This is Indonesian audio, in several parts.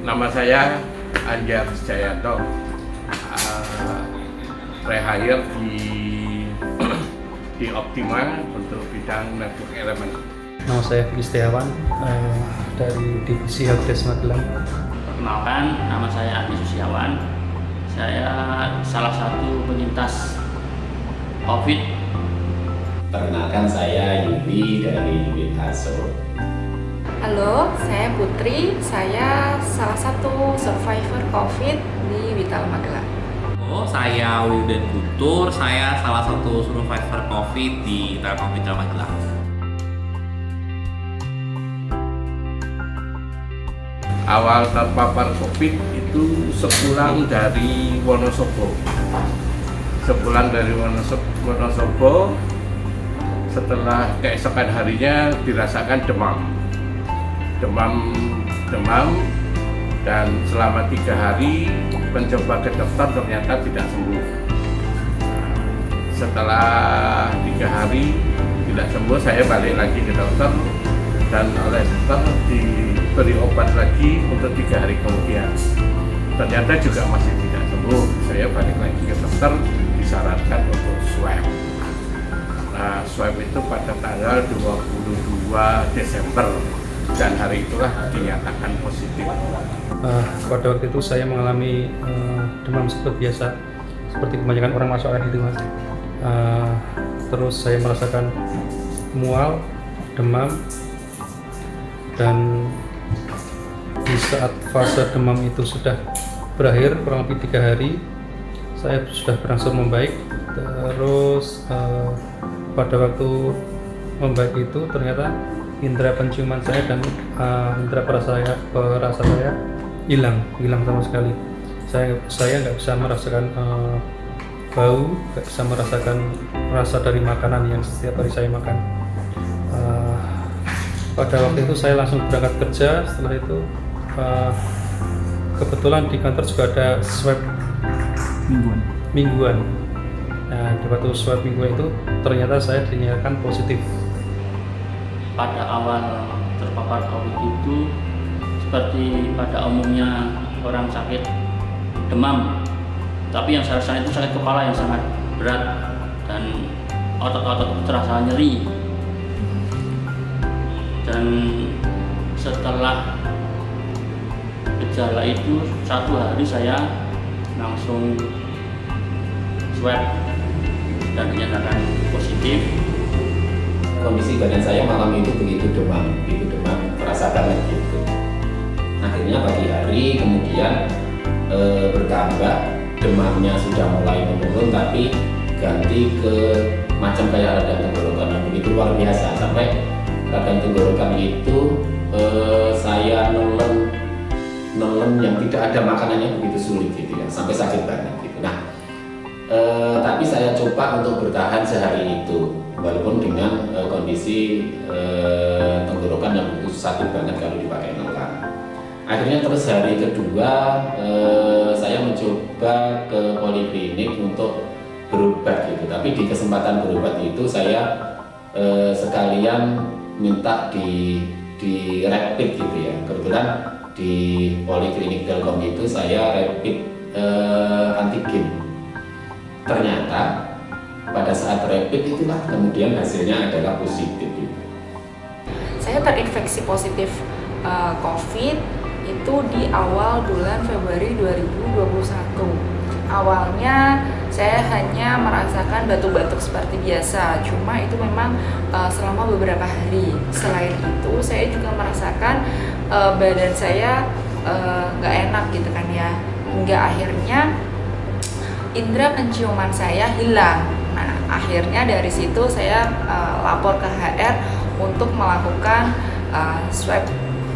Nama saya Anjar Jayanto, rehire di Optima untuk bidang network element. Nama saya Vicky Setiawan dari Divisi Helpdesk Magelang. Perkenalkan, nama saya Adi Susiawan. Saya salah satu penyintas COVID. Perkenalkan, saya Yudi dari Unit Haso. Halo, saya Putri. Saya salah satu survivor COVID di Vital Magelang. Saya Wildan Guntur, saya salah satu survivor COVID di Telkom Vital Magelang. Awal terpapar COVID itu sepulang dari Wonosobo. Setelah keesokan harinya dirasakan demam, dan selama 3 hari mencoba ke dokter ternyata tidak sembuh. Setelah 3 hari tidak sembuh, saya balik lagi ke dokter dan oleh dokter diberi obat lagi untuk 3 hari kemudian. Ternyata juga masih tidak sembuh. Saya balik lagi ke dokter, disarankan untuk swab. Nah, swab itu pada tanggal 22 Desember dan hari itulah dinyatakan positif. Pada waktu itu saya mengalami demam seperti biasa, seperti kebanyakan orang masuk itu, Mas. Terus saya merasakan mual, demam, dan di saat fase demam itu sudah berakhir kurang lebih 3 hari, saya sudah berangsur membaik. Terus pada waktu membaik itu ternyata indera penciuman saya dan indera perasa saya hilang sama sekali. Saya nggak bisa merasakan bau, nggak bisa merasakan rasa dari makanan yang setiap hari saya makan. Pada waktu itu saya langsung berangkat kerja. Setelah itu kebetulan di kantor juga ada swab mingguan. Nah, di waktu swab mingguan itu ternyata saya dinyatakan positif. Pada awal terpapar COVID itu seperti pada umumnya orang sakit demam, tapi yang saya rasakan itu sakit kepala yang sangat berat dan otot-otot terasa nyeri. Dan setelah gejala itu 1 hari saya langsung swab dan dinyatakan positif. Kondisi badan saya malam itu begitu demam, terasa banget gitu. Akhirnya pagi hari kemudian bertambah, demamnya sudah mulai menurun, tapi ganti ke macam kayak radang tenggorokan yang begitu luar biasa, sampai radang tenggorokan itu saya nelen yang tidak ada makanannya begitu sulit gitu ya, sampai sakit banget gitu. Nah, tapi saya coba untuk bertahan sehari itu, walaupun dengan kondisi tenggorokan yang begitu sakit banget kalau dipakai nelan. Akhirnya terus hari kedua saya mencoba ke poliklinik untuk berobat gitu, tapi di kesempatan berobat itu saya sekalian minta di rapid gitu ya. Kebetulan di poliklinik Telkom itu saya rapid antigen. Ternyata pada saat rapid itulah kemudian hasilnya adalah positif. Saya terinfeksi positif COVID itu di awal bulan Februari 2021. Awalnya saya hanya merasakan batuk-batuk seperti biasa, cuma itu memang selama beberapa hari. Selain itu saya juga merasakan badan saya nggak enak gitu kan ya, hingga akhirnya indera penciuman saya hilang. Nah, akhirnya dari situ saya lapor ke HR untuk melakukan swab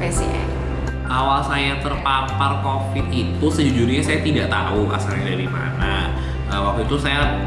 PCR. Awal saya terpapar COVID itu sejujurnya saya tidak tahu asalnya dari mana. Waktu itu saya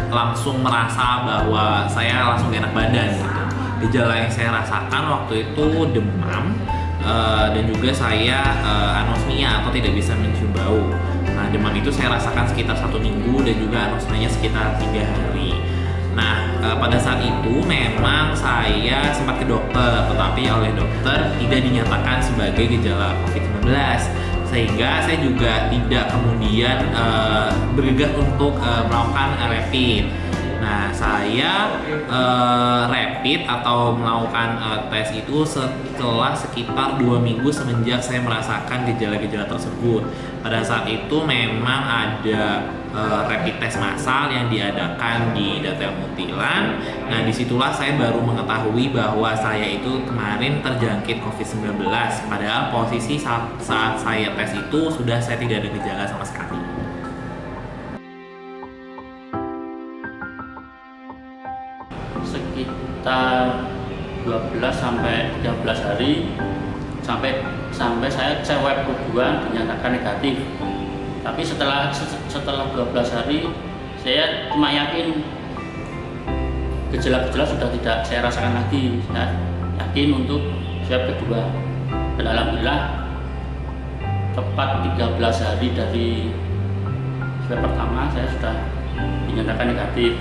langsung merasa bahwa saya langsung gak enak badan gitu. Gejala yang saya rasakan waktu itu demam, dan juga saya anosmia atau tidak bisa mencium bau. Nah, demam itu saya rasakan sekitar 1 minggu dan juga anosmianya sekitar 3 hari. Nah, pada saat itu memang saya sempat ke dokter, tetapi oleh dokter tidak dinyatakan sebagai gejala COVID-19, sehingga saya juga tidak kemudian bergegas untuk melakukan rapid. Nah, saya rapid atau melakukan tes itu setelah sekitar 2 minggu semenjak saya merasakan gejala-gejala tersebut. Pada saat itu memang ada rapid test massal yang diadakan di Datel Muntilan. Nah, disitulah saya baru mengetahui bahwa saya itu kemarin terjangkit COVID-19. Padahal posisi saat saya tes itu sudah saya tidak ada gejala sama sekali. Sekitar 12 sampai 13 hari sampai saya swab kedua dinyatakan negatif. Tapi setelah 12 hari saya cuma yakin gejala-gejala sudah tidak saya rasakan lagi. Saya yakin untuk swab kedua. Dan alhamdulillah tepat 13 hari dari swab pertama saya sudah dinyatakan negatif.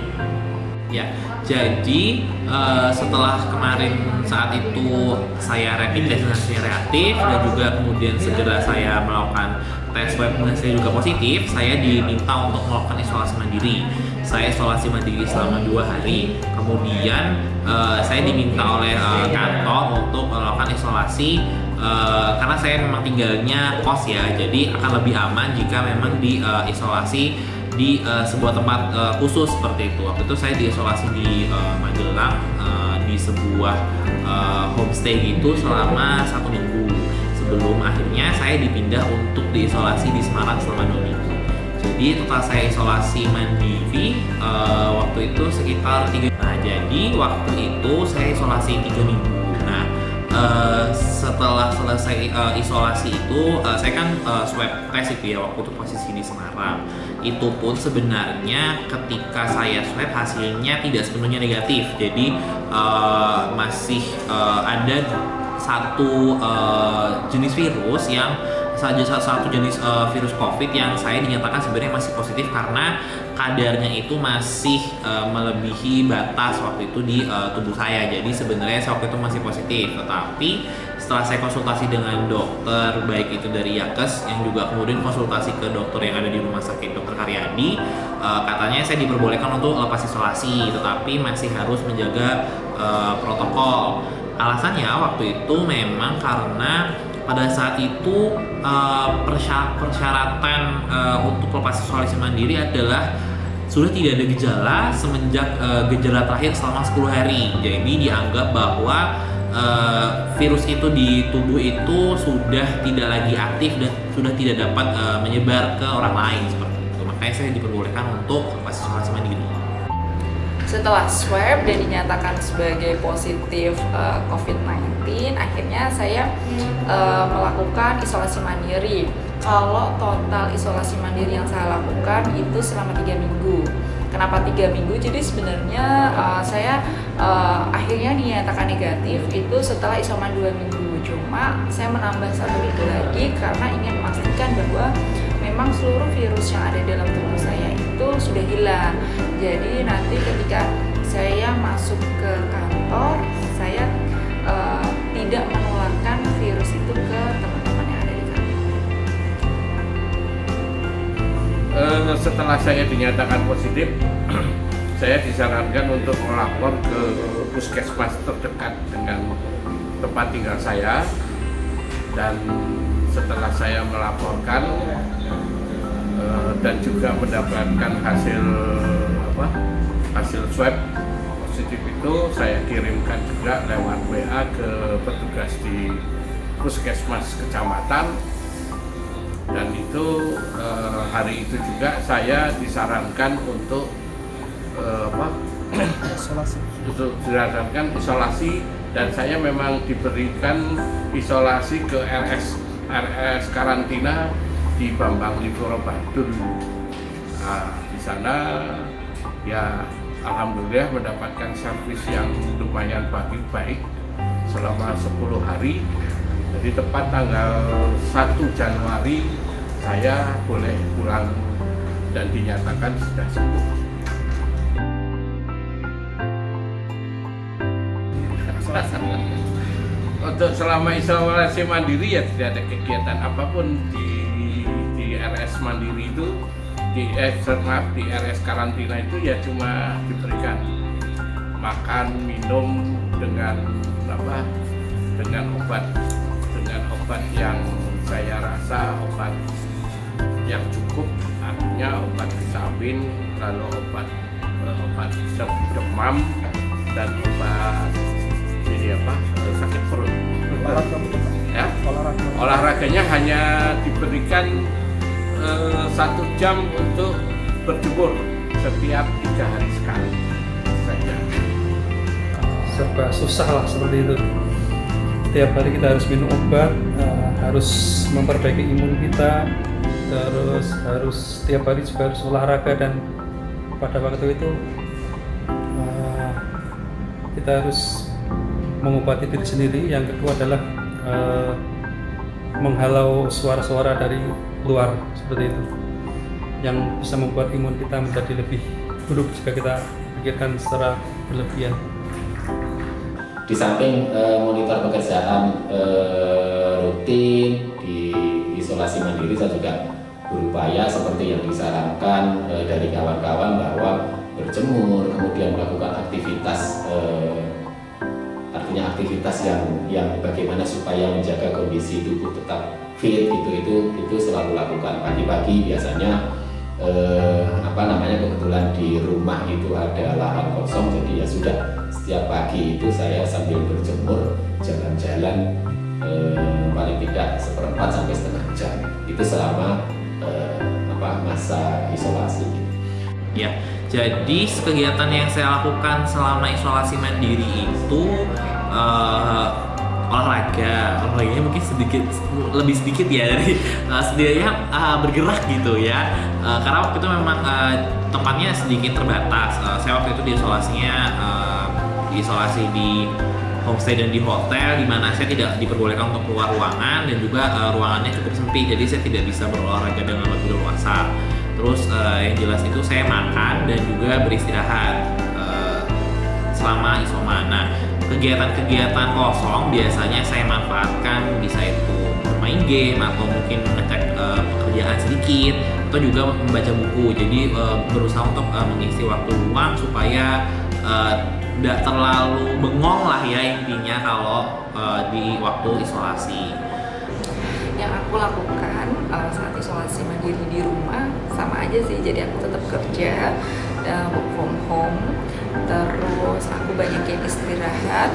Ya, jadi setelah kemarin saat itu saya rapid test hasilnya reaktif dan juga kemudian segera saya melakukan tes swab dan saya juga positif, saya diminta untuk melakukan isolasi mandiri. Saya isolasi mandiri selama 2 hari. Kemudian saya diminta oleh kantor untuk melakukan isolasi karena saya memang tinggalnya kos ya, jadi akan lebih aman jika memang diisolasi di sebuah tempat khusus seperti itu. Waktu itu saya diisolasi di Magelang di sebuah homestay gitu selama 1 minggu sebelum akhirnya saya dipindah untuk diisolasi di Semarang selama 2 minggu. Jadi total saya isolasi mandiri waktu itu sekitar 3. Nah, jadi waktu itu saya isolasi 3 minggu. Nah, setelah selesai isolasi itu saya kan swab test itu ya waktu itu posisi di Semarang. Itu pun sebenarnya ketika saya swab hasilnya tidak sepenuhnya negatif. Jadi masih ada satu jenis virus yang satu jenis virus COVID yang saya dinyatakan sebenarnya masih positif karena kadarnya itu masih melebihi batas waktu itu di tubuh saya. Jadi sebenarnya waktu itu masih positif. Tetapi setelah saya konsultasi dengan dokter baik itu dari Yakes yang juga kemudian konsultasi ke dokter yang ada di rumah sakit Dr. Karyadi, katanya saya diperbolehkan untuk lepas isolasi, tetapi masih harus menjaga protokol. Alasannya waktu itu memang karena pada saat itu persyaratan untuk lepas isolasi mandiri adalah sudah tidak ada gejala semenjak gejala terakhir selama 10 hari. Jadi dianggap bahwa virus itu di tubuh itu sudah tidak lagi aktif dan sudah tidak dapat menyebar ke orang lain seperti itu. Makanya saya diperbolehkan untuk lepas isolasi mandiri. Setelah swab dan dinyatakan sebagai positif COVID-19, akhirnya saya melakukan isolasi mandiri. Kalau total isolasi mandiri yang saya lakukan itu selama 3 minggu. Kenapa 3 minggu? Jadi sebenarnya saya akhirnya dinyatakan negatif itu setelah isoman 2 minggu. Cuma saya menambah 1 minggu lagi karena ingin memastikan bahwa memang seluruh virus yang ada dalam tubuh saya itu sudah hilang. Jadi nanti ketika saya masuk ke kantor, saya tidak menularkan virus itu ke teman-teman yang ada di kantor. Setelah saya dinyatakan positif, saya disarankan untuk melapor ke puskesmas terdekat dengan tempat tinggal saya. Dan setelah saya melaporkan dan juga mendapatkan hasil swab positif itu, saya kirimkan juga lewat WA ke petugas di puskesmas kecamatan. Dan itu hari itu juga saya disarankan untuk disarankan isolasi, dan saya memang diberikan isolasi ke RS karantina di Bambang Ligoro Badul. Nah, di sana ya alhamdulillah mendapatkan servis yang lumayan baik selama 10 hari. Jadi tepat tanggal 1 Januari saya boleh pulang dan dinyatakan sudah sembuh. Untuk selama isolasi mandiri ya tidak ada kegiatan apapun di RS Mandiri itu di RS karantina itu ya cuma diberikan makan minum dengan obat yang saya rasa obat yang cukup, artinya obat vitamin, lalu obat demam dan obat sakit perut. Ya, olahraganya hanya diberikan 1 jam untuk berjemur setiap 3 hari sekali saja. Serba susah lah seperti itu. Tiap hari kita harus minum obat, harus memperbaiki imun kita, terus harus tiap hari juga harus olahraga, dan pada waktu itu kita harus mengobati diri sendiri. Yang kedua adalah menghalau suara-suara dari luar seperti itu, yang bisa membuat imun kita menjadi lebih buruk jika kita pikirkan secara berlebihan. Di samping monitor pekerjaan rutin di isolasi mandiri, saya juga berupaya seperti yang disarankan dari kawan-kawan bahwa berjemur, kemudian melakukan aktivitas artinya aktivitas yang bagaimana supaya menjaga kondisi tubuh tetap fit, itu selalu lakukan. Pagi-pagi biasanya kebetulan di rumah itu ada lahan kosong, jadi ya sudah setiap pagi itu saya sambil berjemur jalan-jalan paling tidak 1/4 sampai setengah jam, itu selama masa isolasi. Ya, jadi kegiatan yang saya lakukan selama isolasi mandiri itu olahraganya mungkin lebih sedikit ya dari setidaknya bergerak gitu ya, karena waktu itu memang tempatnya sedikit terbatas. Saya waktu itu diisolasi di homestay dan di hotel, di mana saya tidak diperbolehkan untuk keluar ruangan, dan juga ruangannya cukup sempit, jadi saya tidak bisa berolahraga dengan lebih leluasa. Terus yang jelas itu saya makan dan juga beristirahat selama isoman. Nah, kegiatan-kegiatan kosong biasanya saya manfaatkan, bisa itu bermain game atau mungkin ngecek pekerjaan sedikit, atau juga membaca buku. Jadi berusaha untuk mengisi waktu luang supaya tidak terlalu bengong lah ya intinya kalau di waktu isolasi. Yang aku lakukan saat isolasi mandiri di rumah sama aja sih, jadi aku tetap kerja, work from home, terus aku banyakin istirahat,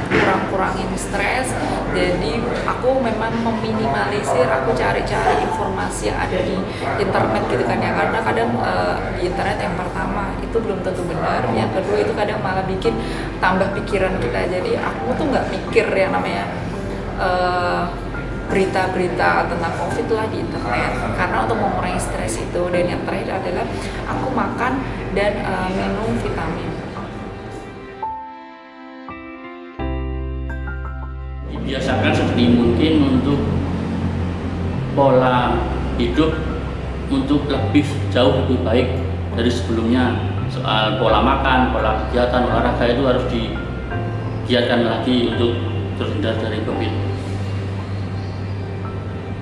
kurangin stres. Jadi aku memang meminimalisir, aku cari-cari informasi yang ada di internet gitu kan ya, karena kadang di internet yang pertama itu belum tentu benar, yang kedua itu kadang malah bikin tambah pikiran kita. Jadi aku tuh nggak mikir yang namanya berita-berita tentang COVID lah di internet, karena untuk mengurangi stres itu. Dan yang terakhir adalah aku makan dan minum vitamin. Dibiasakan sedini mungkin untuk pola hidup untuk jauh lebih baik dari sebelumnya. Soal pola makan, pola kegiatan, olahraga itu harus digiatkan lagi untuk terhindar dari COVID.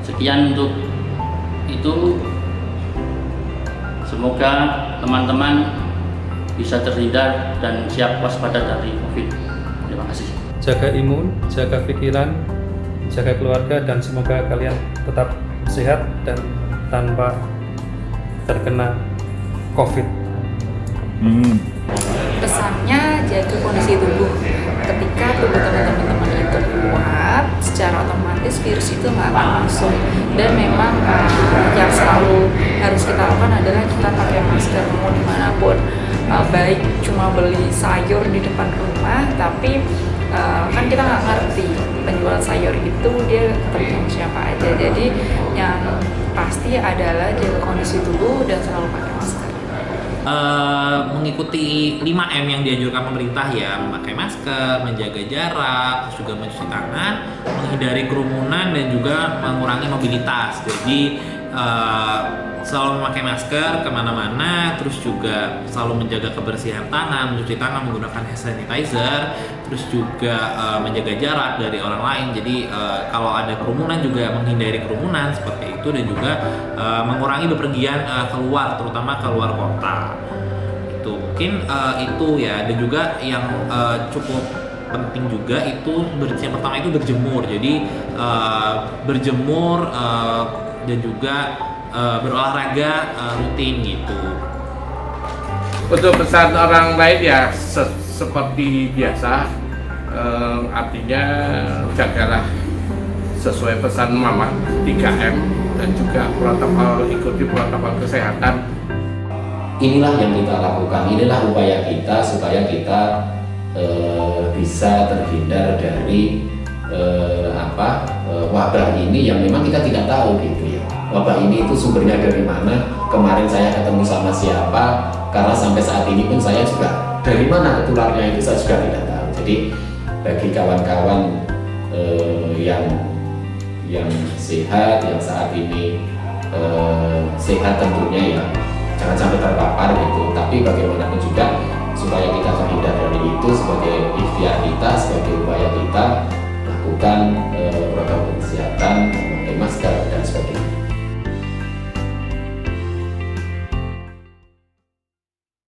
Sekian untuk itu, semoga teman-teman bisa terhindar dan siap waspada dari COVID. Terima kasih. Jaga imun, jaga pikiran, jaga keluarga, dan semoga kalian tetap sehat dan tanpa terkena COVID. Pesannya, jaga kondisi tubuh. Ketika tubuh teman-teman itu kuat, secara otomatis virus itu nggak akan masuk. Dan memang yang selalu harus kita lakukan adalah kita pakai masker mau dimanapun. Baik cuma beli sayur di depan rumah, tapi kan kita nggak ngerti penjual sayur itu dia terima siapa aja. Jadi yang pasti adalah jaga kondisi tubuh dan selalu pakai masker. Mengikuti 5M yang dianjurkan pemerintah ya, memakai masker, menjaga jarak, terus juga mencuci tangan, menghindari kerumunan, dan juga mengurangi mobilitas. Jadi selalu memakai masker kemana-mana, terus juga selalu menjaga kebersihan tangan, mencuci tangan menggunakan hand sanitizer, terus juga menjaga jarak dari orang lain. Jadi kalau ada kerumunan juga menghindari kerumunan seperti itu, dan juga mengurangi bepergian keluar, terutama keluar kota. Itu mungkin itu ya. Dan juga yang cukup penting juga itu yang pertama itu berjemur. Jadi berjemur dan juga berolahraga rutin gitu. Untuk pesan orang lain ya seperti biasa, artinya jagalah sesuai pesan Mama 3M dan juga ikuti protokol kesehatan. Inilah yang kita lakukan, inilah upaya kita supaya kita bisa terhindar dari wabah ini yang memang kita tidak tahu gitu ya. Wabah ini itu sumbernya dari mana, kemarin saya ketemu sama siapa, karena sampai saat ini pun saya juga dari mana ketularnya itu saya juga tidak tahu. Jadi bagi kawan-kawan yang sehat, yang saat ini sehat tentunya ya jangan sampai terpapar gitu. Tapi bagaimanapun juga supaya kita terhindar dari itu, sebagai ikhtiar kita, sebagai upaya kita lakukan